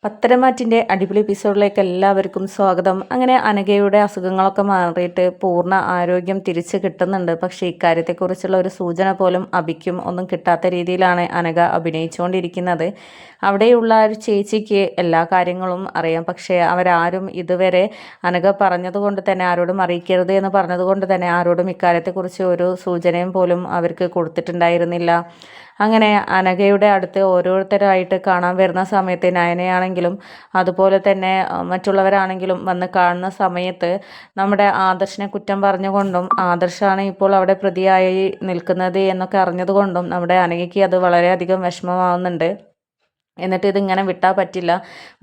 പത്തരമാറ്റിൻ്റെ അടിപൊളി എപ്പിസോഡിലേക്ക് എല്ലാവർക്കും സ്വാഗതം. അങ്ങനെ അനഘയുടെ അസുഖങ്ങളൊക്കെ മാറിയിട്ട് പൂർണ്ണ ആരോഗ്യം തിരിച്ചു കിട്ടുന്നുണ്ട്. പക്ഷേ ഇക്കാര്യത്തെക്കുറിച്ചുള്ള ഒരു സൂചന പോലും അഭിക്കും ഒന്നും കിട്ടാത്ത രീതിയിലാണ് അനഘ അഭിനയിച്ചുകൊണ്ടിരിക്കുന്നത്. അവിടെയുള്ള ഒരു ചേച്ചിക്ക് എല്ലാ കാര്യങ്ങളും അറിയാം. പക്ഷേ അവരാരും ഇതുവരെ അനഘ പറഞ്ഞതുകൊണ്ട് തന്നെ ആരോടും അറിയിക്കരുത് എന്ന് പറഞ്ഞതുകൊണ്ട് തന്നെ ആരോടും ഇക്കാര്യത്തെക്കുറിച്ച് ഒരു സൂചനയും പോലും അവർക്ക് കൊടുത്തിട്ടുണ്ടായിരുന്നില്ല. അങ്ങനെ അനഘയുടെ അടുത്ത് ഓരോരുത്തരായിട്ട് കാണാൻ വരുന്ന സമയത്ത് നയനയാണെങ്കിലും അതുപോലെ തന്നെ മറ്റുള്ളവരാണെങ്കിലും വന്ന് കാണുന്ന സമയത്ത് നമ്മുടെ ആദർശിനെ കുറ്റം പറഞ്ഞുകൊണ്ടും ആദർശാണ് ഇപ്പോൾ അവിടെ പ്രതിയായി നിൽക്കുന്നത് എന്നൊക്കെ അറിഞ്ഞതുകൊണ്ടും നമ്മുടെ അനഘയ്ക്ക് അത് വളരെയധികം വിഷമമാവുന്നുണ്ട്. എന്നിട്ട് ഇതിങ്ങനെ വിട്ടാൽ പറ്റില്ല.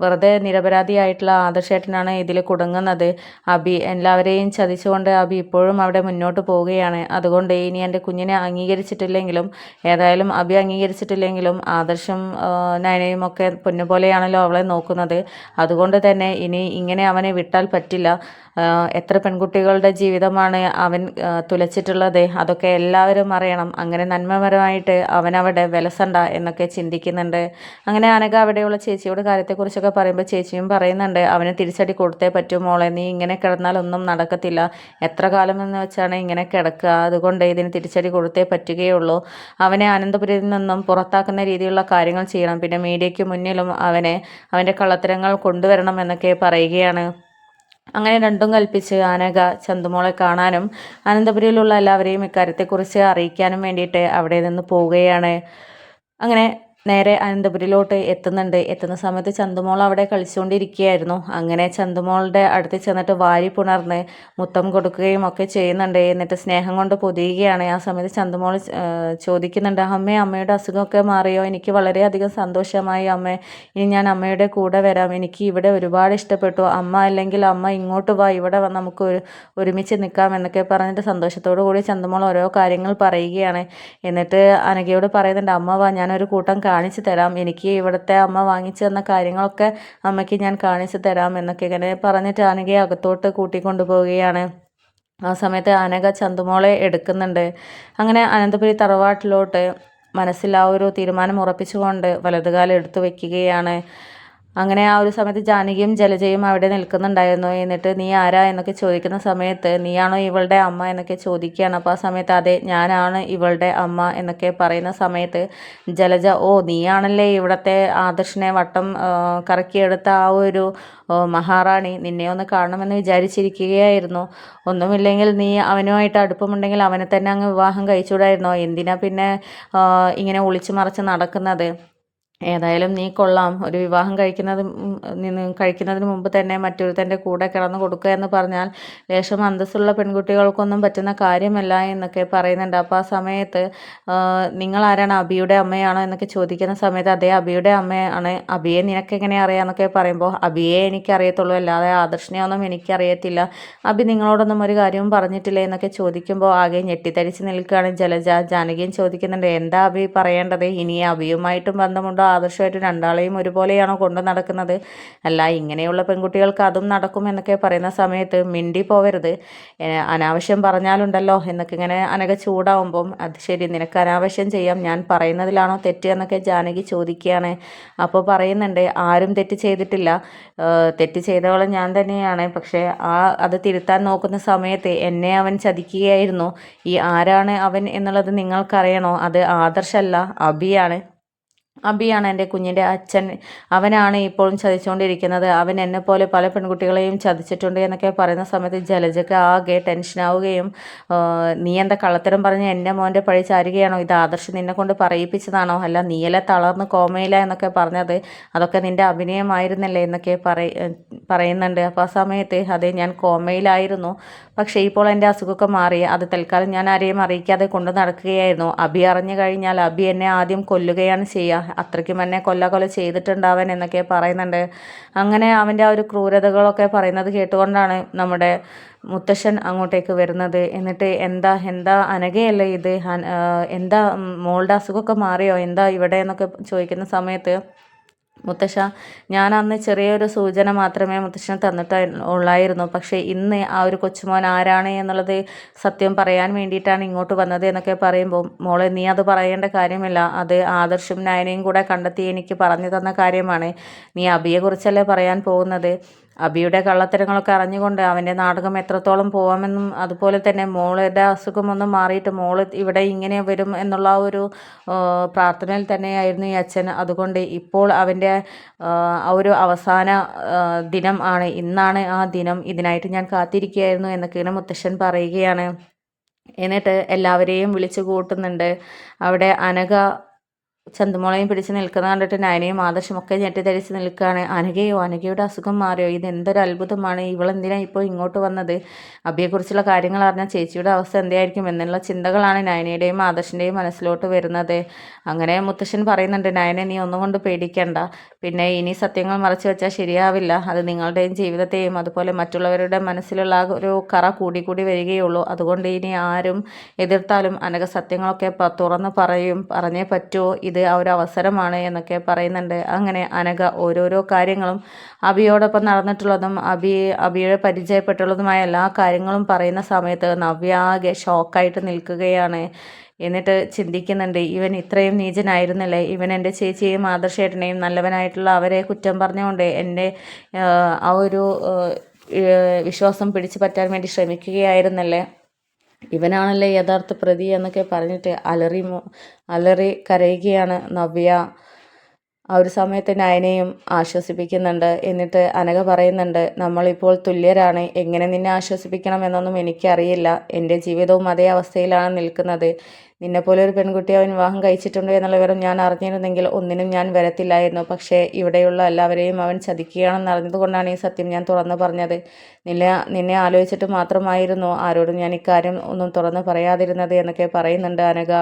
വെറുതെ നിരപരാധിയായിട്ടുള്ള ആദർശേട്ടനാണ് ഇതിൽ കുടുങ്ങുന്നത്. അബി എല്ലാവരെയും ചതിച്ചുകൊണ്ട് അബി ഇപ്പോഴും അവിടെ മുന്നോട്ട് പോവുകയാണ്. അതുകൊണ്ട് ഇനി എൻ്റെ കുഞ്ഞിനെ അംഗീകരിച്ചിട്ടില്ലെങ്കിലും ഏതായാലും അബി അംഗീകരിച്ചിട്ടില്ലെങ്കിലും ആദർശം നയനയും ഒക്കെ പൊന്നുപോലെയാണല്ലോ അവളെ നോക്കുന്നത്. അതുകൊണ്ട് തന്നെ ഇനി ഇങ്ങനെ അവനെ വിട്ടാൽ പറ്റില്ല. എത്ര പെൺകുട്ടികളുടെ ജീവിതമാണ് അവൻ തുലച്ചിട്ടുള്ളത്, അതൊക്കെ എല്ലാവരും അറിയണം. അങ്ങനെ നന്മപരമായിട്ട് അവനവിടെ വിലസണ്ട എന്നൊക്കെ ചിന്തിക്കുന്നുണ്ട്. അങ്ങനെ അനഘ അവിടെയുള്ള ചേച്ചിയോട് കാര്യത്തെക്കുറിച്ചൊക്കെ പറയുമ്പോൾ ചേച്ചിയും പറയുന്നുണ്ട്, അവന് തിരിച്ചടി കൊടുത്തേ പറ്റൂ മോളെ, നീ ഇങ്ങനെ കിടന്നാൽ ഒന്നും നടക്കത്തില്ല. എത്ര കാലം എന്ന് വെച്ചാണ് ഇങ്ങനെ കിടക്കുക, അതുകൊണ്ട് ഇതിന് തിരിച്ചടി കൊടുത്തേ പറ്റുകയുള്ളൂ. അവനെ അനന്തപുരിയിൽ നിന്നും പുറത്താക്കുന്ന രീതിയിലുള്ള കാര്യങ്ങൾ ചെയ്യണം. പിന്നെ മീഡിയയ്ക്ക് മുന്നിലും അവൻ്റെ കള്ളത്തരങ്ങൾ കൊണ്ടുവരണം എന്നൊക്കെ പറയുകയാണ്. അങ്ങനെ രണ്ടും കൽപ്പിച്ച് അനഘ ചന്തുമോളെ കാണാനും അനന്തപുരിയിലുള്ള എല്ലാവരെയും ഇക്കാര്യത്തെക്കുറിച്ച് അറിയിക്കാനും വേണ്ടിയിട്ട് അവിടെ നിന്ന് പോവുകയാണ്. അങ്ങനെ നേരെ അനന്തപുരിയിലോട്ട് എത്തുന്ന സമയത്ത് ചന്തുമോൾ അവിടെ കളിച്ചുകൊണ്ടിരിക്കുകയായിരുന്നു. അങ്ങനെ ചന്തുമോളുടെ അടുത്ത് ചെന്നിട്ട് വാരി പുണർന്ന് മുത്തം കൊടുക്കുകയും ഒക്കെ ചെയ്യുന്നുണ്ട്. എന്നിട്ട് സ്നേഹം കൊണ്ട് പൊതിയുകയാണ്. ആ സമയത്ത് ചന്തുമോൾ ചോദിക്കുന്നുണ്ട്, അമ്മയുടെ അസുഖമൊക്കെ മാറിയോ? എനിക്ക് വളരെയധികം സന്തോഷമായി അമ്മേ, ഇനി ഞാൻ അമ്മയുടെ കൂടെ വരാം. എനിക്ക് ഇവിടെ ഒരുപാട് ഇഷ്ടപ്പെട്ടു. അമ്മ അല്ലെങ്കിൽ അമ്മ ഇങ്ങോട്ട് വാ, ഇവിടെ നമുക്ക് ഒരുമിച്ച് നിൽക്കാം എന്നൊക്കെ പറഞ്ഞിട്ട് സന്തോഷത്തോടു കൂടി ചന്തുമോൾ ഓരോ കാര്യങ്ങൾ പറയുകയാണ്. എന്നിട്ട് അനഘയോട് പറയുന്നുണ്ട്, അമ്മ വാ, ഞാനൊരു കൂട്ടം കാണിച്ചു തരാം, എനിക്ക് ഇവിടുത്തെ അമ്മ വാങ്ങിച്ചു തന്ന കാര്യങ്ങളൊക്കെ അമ്മയ്ക്ക് ഞാൻ കാണിച്ചു തരാം എന്നൊക്കെ ഇങ്ങനെ പറഞ്ഞിട്ട് അനഘയെ അകത്തോട്ട് കൂട്ടിക്കൊണ്ടു പോവുകയാണ്. ആ സമയത്ത് അനഘ ചന്തുമോളെ എടുക്കുന്നുണ്ട്. അങ്ങനെ അനന്തപുരി തറവാട്ടിലോട്ട് മനസ്സിൽ ആ ഒരു തീരുമാനം ഉറപ്പിച്ചുകൊണ്ട് വലതുകാലം എടുത്തു വയ്ക്കുകയാണ്. അങ്ങനെ ആ ഒരു സമയത്ത് ജാനകിയും ജലജയും അവിടെ നിൽക്കുന്നുണ്ടായിരുന്നു. എന്നിട്ട് നീ ആരാ എന്നൊക്കെ ചോദിക്കുന്ന സമയത്ത് നീയാണോ ഇവളുടെ അമ്മ എന്നൊക്കെ ചോദിക്കുകയാണ്. അപ്പോൾ ആ സമയത്ത് അതെ, ഞാനാണ് ഇവളുടെ അമ്മ എന്നൊക്കെ പറയുന്ന സമയത്ത് ജലജ, ഓ നീയാണല്ലേ ഇവിടുത്തെ ആദർശിനെ വട്ടം കറക്കിയെടുത്ത ആ ഒരു മഹാറാണി, നിന്നെ ഒന്ന് കാണണമെന്ന് വിചാരിച്ചിരിക്കുകയായിരുന്നു. ഒന്നുമില്ലെങ്കിൽ നീ അവനുമായിട്ട് അടുപ്പമുണ്ടെങ്കിൽ അവനെ തന്നെ അങ്ങ് വിവാഹം കഴിച്ചുകൂടായിരുന്നോ? എന്തിനാ പിന്നെ ഇങ്ങനെ ഒളിച്ചു മറച്ച് നടക്കുന്നത്? ഏതായാലും നീ കൊള്ളാം, ഒരു വിവാഹം കഴിക്കുന്നതിന് മുമ്പ് തന്നെ മറ്റൊരുത്തൻ്റെ കൂടെ കിടന്നു കൊടുക്കുക എന്ന് പറഞ്ഞാൽ ലേശം അന്തസ്സുള്ള പെൺകുട്ടികൾക്കൊന്നും പറ്റുന്ന കാര്യമല്ല എന്നൊക്കെ പറയുന്നുണ്ട്. അപ്പോൾ ആ സമയത്ത് നിങ്ങൾ ആരാണ്, അബിയുടെ അമ്മയാണോ എന്നൊക്കെ ചോദിക്കുന്ന സമയത്ത് അതേ, അബിയുടെ അമ്മയാണ്. അബിയെ നിനക്കെങ്ങനെ അറിയാമെന്നൊക്കെ പറയുമ്പോൾ അബിയെ എനിക്കറിയത്തുള്ളൂ, അല്ലാതെ ആദർശിനെ ഒന്നും എനിക്കറിയത്തില്ല. അബി നിങ്ങളോടൊന്നും ഒരു കാര്യവും പറഞ്ഞിട്ടില്ലേ എന്നൊക്കെ ചോദിക്കുമ്പോൾ ആകെ ഞെട്ടിത്തരിച്ച് നിൽക്കുകയാണ് ജലജ. ജാനകിയും ചോദിക്കുന്നുണ്ട്, എന്താ അബി പറയേണ്ടത്? ഇനി അബിയുമായിട്ടും ബന്ധമുണ്ടോ? ആദർശമായിട്ട് രണ്ടാളെയും ഒരുപോലെയാണോ കൊണ്ടു നടക്കുന്നത്? അല്ല, ഇങ്ങനെയുള്ള പെൺകുട്ടികൾക്ക് അതും നടക്കും എന്നൊക്കെ പറയുന്ന സമയത്ത് മിണ്ടി പോവരുത്, അനാവശ്യം പറഞ്ഞാലുണ്ടല്ലോ എന്നൊക്കെ ഇങ്ങനെ അനഘ ചൂടാവുമ്പം അത് ശരി, നിനക്ക് അനാവശ്യം ചെയ്യാം, ഞാൻ പറയുന്നതിലാണോ തെറ്റ് എന്നൊക്കെ ജാനകി ചോദിക്കുകയാണ്. അപ്പോൾ പറയുന്നുണ്ട്, ആരും തെറ്റ് ചെയ്തിട്ടില്ല, തെറ്റ് ചെയ്തവൾ ഞാൻ തന്നെയാണ്. പക്ഷേ അത് തിരുത്താൻ നോക്കുന്ന സമയത്ത് എന്നെ അവൻ ചതിക്കുകയായിരുന്നു. ഈ ആരാണ് അവൻ എന്നുള്ളത് നിങ്ങൾക്കറിയണോ? അത് ആദർശല്ല, അബിയാണ് എൻ്റെ കുഞ്ഞിൻ്റെ അച്ഛൻ. അവനാണ് ഇപ്പോഴും ചതിച്ചുകൊണ്ടിരിക്കുന്നത്. അവൻ എന്നെപ്പോലെ പല പെൺകുട്ടികളെയും ചതിച്ചിട്ടുണ്ട് എന്നൊക്കെ പറയുന്ന സമയത്ത് ജലജയ്ക്ക് ആകെ ടെൻഷനാവുകയും, നീ എന്താ കള്ളത്തരം പറഞ്ഞ് എൻ്റെ മോൻ്റെ പഴി ചാരുകയാണോ? ഇത് ആദർശ് നിന്നെ കൊണ്ട് പറയിപ്പിച്ചതാണോ? അല്ല, നീയല്ല തളർന്ന് കോമയില എന്നൊക്കെ പറഞ്ഞത്, അതൊക്കെ നിൻ്റെ അഭിനയമായിരുന്നല്ലേ എന്നൊക്കെ പറയുന്നുണ്ട്. അപ്പോൾ ആ സമയത്ത് അതെ, ഞാൻ കോമയിലായിരുന്നു, പക്ഷേ ഇപ്പോൾ എൻ്റെ അസുഖമൊക്കെ മാറി. അത് തൽക്കാലം ഞാൻ ആരെയും അറിയിക്കാതെ കൊണ്ടു നടക്കുകയായിരുന്നു. അബി അറിഞ്ഞു കഴിഞ്ഞാൽ അബി എന്നെ ആദ്യം കൊല്ലുകയാണ് ചെയ്യുക, അത്രയ്ക്കും എന്നെ കൊല ചെയ്തിട്ടുണ്ടാവൻ എന്നൊക്കെ പറയുന്നുണ്ട്. അങ്ങനെ അവൻ്റെ ആ ഒരു ക്രൂരതകളൊക്കെ പറയുന്നത് കേട്ടുകൊണ്ടാണ് നമ്മുടെ മുത്തശ്ശൻ അങ്ങോട്ടേക്ക് വരുന്നത്. എന്നിട്ട് എന്താ അനഘയല്ലേ ഇത്, എന്താ മോളുടെ അസുഖമൊക്കെ മാറിയോ, എന്താ ഇവിടെ എന്നൊക്കെ ചോദിക്കുന്ന സമയത്ത് മുത്തശ്ശ, ഞാൻ അന്ന് ചെറിയൊരു സൂചന മാത്രമേ മുത്തശ്ശന് തന്നിട്ട് ഉള്ളായിരുന്നു. പക്ഷേ ഇന്ന് ആ ഒരു കൊച്ചുമോൻ ആരാണ് എന്നുള്ളത് സത്യം പറയാൻ വേണ്ടിയിട്ടാണ് ഇങ്ങോട്ട് വന്നത് എന്നൊക്കെ പറയുമ്പോൾ, മോളെ നീ അത് പറയേണ്ട കാര്യമില്ല, അത് ആദർശും നയനയും കൂടെ കണ്ടെത്തി എനിക്ക് പറഞ്ഞു തന്ന കാര്യമാണ്. നീ അബിയെക്കുറിച്ചല്ലേ പറയാൻ പോകുന്നത്. അബിയുടെ കള്ളത്തരങ്ങളൊക്കെ അറിഞ്ഞുകൊണ്ട് അവൻ്റെ നാടകം എത്രത്തോളം പോവാമെന്നും അതുപോലെ തന്നെ മോളുടെ അസുഖമൊന്നും മാറിയിട്ട് മോള് ഇവിടെ ഇങ്ങനെ വരും എന്നുള്ള ആ ഒരു പ്രാർത്ഥനയിൽ തന്നെയായിരുന്നു ഈ അച്ഛൻ. അതുകൊണ്ട് ഇപ്പോൾ അവൻ്റെ ആ ഒരു അവസാന ദിനം ആണ്, ഇന്നാണ് ആ ദിനം, ഇതിനായിട്ട് ഞാൻ കാത്തിരിക്കുകയായിരുന്നു എന്നൊക്കെയാണ് മുത്തശ്ശൻ പറയുകയാണ്. എന്നിട്ട് എല്ലാവരെയും വിളിച്ചു കൂട്ടുന്നുണ്ട്. അവിടെ അനഘ ചന്തുമോളെയും പിടിച്ച് നിൽക്കുന്ന കണ്ടിട്ട് നയനയും ആദർശും ഒക്കെ ഞെട്ടിത്തരിച്ച് നിൽക്കുകയാണ്. അനഘയോ, അനഘയുടെ അസുഖം മാറിയോ, ഇതെന്തൊരു അത്ഭുതമാണ്, ഇവളെന്തിനാണ് ഇപ്പോൾ ഇങ്ങോട്ട് വന്നത്, അബിയെക്കുറിച്ചുള്ള കാര്യങ്ങൾ അറിഞ്ഞാൽ ചേച്ചിയുടെ അവസ്ഥ എന്തായിരിക്കും എന്നുള്ള ചിന്തകളാണ് നയനയുടെയും ആദർശിൻ്റെയും മനസ്സിലോട്ട് വരുന്നത്. അങ്ങനെ മുത്തശ്ശൻ പറയുന്നുണ്ട്, നയനെ നീ ഒന്നും കൊണ്ട് പേടിക്കണ്ട, പിന്നെ ഇനി സത്യങ്ങൾ മറച്ചു വെച്ചാൽ ശരിയാവില്ല, അത് നിങ്ങളുടെയും ജീവിതത്തെയും അതുപോലെ മറ്റുള്ളവരുടെ മനസ്സിലുള്ള ഒരു കറ കൂടി കൂടി വരികയുള്ളൂ. അതുകൊണ്ട് ഇനി ആരും എതിർത്താലും അനഘ സത്യങ്ങളൊക്കെ തുറന്ന് പറഞ്ഞേ പറ്റുമോ, ഇത് ആ ഒരു അവസരമാണ് എന്നൊക്കെ പറയുന്നുണ്ട്. അങ്ങനെ അനഘ ഓരോരോ കാര്യങ്ങളും അബിയോടൊപ്പം നടന്നിട്ടുള്ളതും അബിയെ പരിചയപ്പെട്ടുള്ളതുമായ എല്ലാ കാര്യങ്ങളും പറയുന്ന സമയത്ത് നവ്യ ആകെ ഷോക്കായിട്ട് നിൽക്കുകയാണ്. എന്നിട്ട് ചിന്തിക്കുന്നുണ്ട്, ഇവൻ ഇത്രയും നീചനായിരുന്നില്ലേ, ഇവൻ എൻ്റെ ചേച്ചിയെയും ആദർശേട്ടനെയും നല്ലവനായിട്ടുള്ള അവരെ കുറ്റം പറഞ്ഞുകൊണ്ട് എൻ്റെ ആ ഒരു വിശ്വാസം പിടിച്ചു പറ്റാൻ വേണ്ടി ശ്രമിക്കുകയായിരുന്നല്ലേ, ഇവനാണല്ലേ യഥാർത്ഥ പ്രതി എന്നൊക്കെ പറഞ്ഞിട്ട് അലറി കരയുകയാണ് നവ്യ. ആ ഒരു സമയത്ത് നയനയും ആശ്വസിപ്പിക്കുന്നുണ്ട്. എന്നിട്ട് അനഘ പറയുന്നുണ്ട്, നമ്മളിപ്പോൾ തുല്യരാണ്, എങ്ങനെ നിന്നെ ആശ്വസിപ്പിക്കണം എന്നൊന്നും എനിക്കറിയില്ല, എൻ്റെ ജീവിതവും അതേ അവസ്ഥയിലാണ് നിൽക്കുന്നത്, നിന്നെപ്പോലെ ഒരു പെൺകുട്ടി അവൻ വിവാഹം കഴിച്ചിട്ടുണ്ട് എന്നുള്ള വിവരം ഞാൻ അറിഞ്ഞിരുന്നെങ്കിൽ ഒന്നിനും ഞാൻ വരത്തില്ലായിരുന്നു. പക്ഷേ ഇവിടെയുള്ള എല്ലാവരെയും അവൻ ചതിക്കുകയാണെന്ന് അറിഞ്ഞതുകൊണ്ടാണ് ഈ സത്യം ഞാൻ തുറന്നു പറഞ്ഞത്. നിന്നെ ആലോചിച്ചിട്ട് മാത്രമായിരുന്നു ആരോടും ഞാൻ ഇക്കാര്യം ഒന്നും തുറന്ന് പറയാതിരുന്നത് എന്നൊക്കെ പറയുന്നുണ്ട് അനഘ.